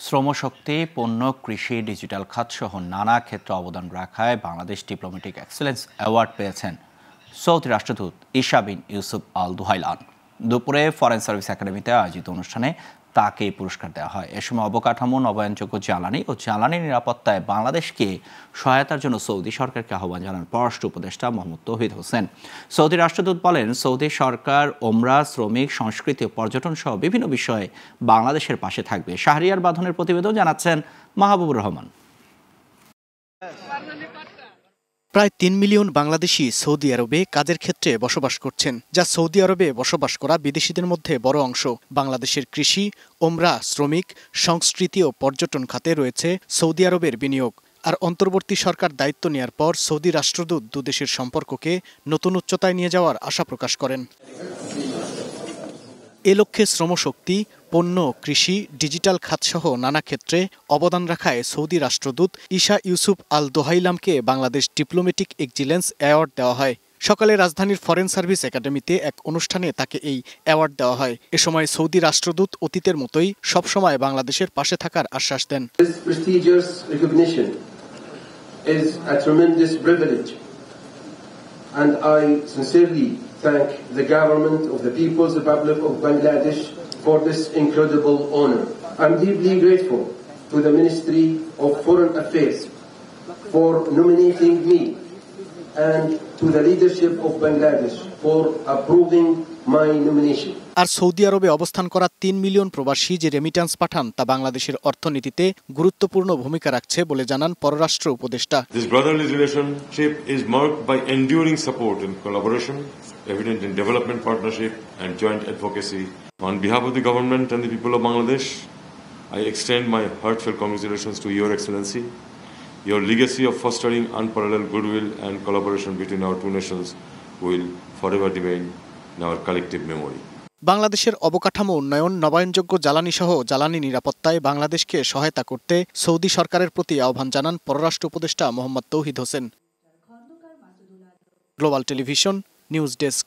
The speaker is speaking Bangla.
শ্রমশক্তি, পণ্য, কৃষি, ডিজিটাল খাতসহ নানা ক্ষেত্রে অবদান রাখায় বাংলাদেশ ডিপ্লোম্যাটিক এক্সেলেন্স অ্যাওয়ার্ড পেয়েছেন সৌদি রাষ্ট্রদূত ঈসা বিন ইউসুফ আল দুহাইলান। দুপুরে ফরেন সার্ভিস একাডেমিতে আয়োজিত অনুষ্ঠানে তাকে এই পুরস্কার দেওয়া হয়। এ সময় অবকাঠামো, নবায়নযোগ্য জ্বালানি ও জ্বালানি নিরাপত্তায় বাংলাদেশকে সহায়তার জন্য সৌদি সরকারকে আহ্বান জানান পররাষ্ট্র উপদেষ্টা মোহাম্মদ তৌহিদ হোসেন। সৌদি রাষ্ট্রদূত বলেন, সৌদি সরকার ওমরা, শ্রমিক, সংস্কৃতি ও পর্যটন সহ বিভিন্ন বিষয়ে বাংলাদেশের পাশে থাকবে। শাহরিয়ার বাঁধনের প্রতিবেদন জানাচ্ছেন মাহবুবুর রহমান। প্রায় ৩ মিলিয়ন বাংলাদেশি সৌদি আরবে কাজের ক্ষেত্রে বসবাস করছেন, যা সৌদি আরবে বসবাস করা বিদেশিদের মধ্যে বড় অংশ। বাংলাদেশের কৃষি, ওমরা, শ্রমিক, সংস্কৃতি ও পর্যটন খাতে রয়েছে সৌদি আরবের বিনিয়োগ। আর অন্তর্বর্তী সরকার দায়িত্ব নেয়ার পর সৌদি রাষ্ট্রদূত দুদেশের সম্পর্ককে নতুন উচ্চতায় নিয়ে যাওয়ার আশা প্রকাশ করেন। এ লক্ষ্যে শ্রমশক্তি, পণ্য, কৃষি, ডিজিটাল খাতসহ নানা ক্ষেত্রে অবদান রাখায় সৌদি রাষ্ট্রদূত ঈসা ইউসুফ আল দোহাইলামকে বাংলাদেশ ডিপ্লোম্যাটিক এক্সিলেন্স অ্যাওয়ার্ড দেওয়া হয়। সকালে রাজধানীর ফরেন সার্ভিস একাডেমিতে এক অনুষ্ঠানে তাকে এই অ্যাওয়ার্ড দেওয়া হয়। এ সময় সৌদি রাষ্ট্রদূত অতীতের মতোই সবসময় বাংলাদেশের পাশে থাকার আশ্বাস দেন। And I sincerely thank the government of the People's Republic of Bangladesh for this incredible honor. I'm deeply grateful to the Ministry of Foreign Affairs for nominating me and to the leadership of Bangladesh for approving my nomination. আর সৌদি আরবে অবস্থান করা ৩ মিলিয়ন প্রবাসী যে রেমিট্যান্স পাঠান তা বাংলাদেশের অর্থনীতিতে গুরুত্বপূর্ণ ভূমিকা রাখছে বলে জানান পররাষ্ট্র উপদেষ্টা। This brotherly relationship is marked by enduring support and collaboration, evident in development partnership and joint advocacy. On behalf of the government and the people of Bangladesh, I extend my heartfelt congratulations to Your Excellency. Your legacy of fostering unparalleled goodwill and collaboration between our two nations will forever remain in our collective memory. বাংলাদেশের অবকাঠামো উন্নয়ন, নবায়নযোগ্য জ্বালানি সহ জ্বালানি নিরাপত্তায় বাংলাদেশকে সহায়তা করতে সৌদি সরকারের প্রতি আহ্বান জানান পররাষ্ট্র উপদেষ্টা Mohammad Touhid Hossain. Global television news desk.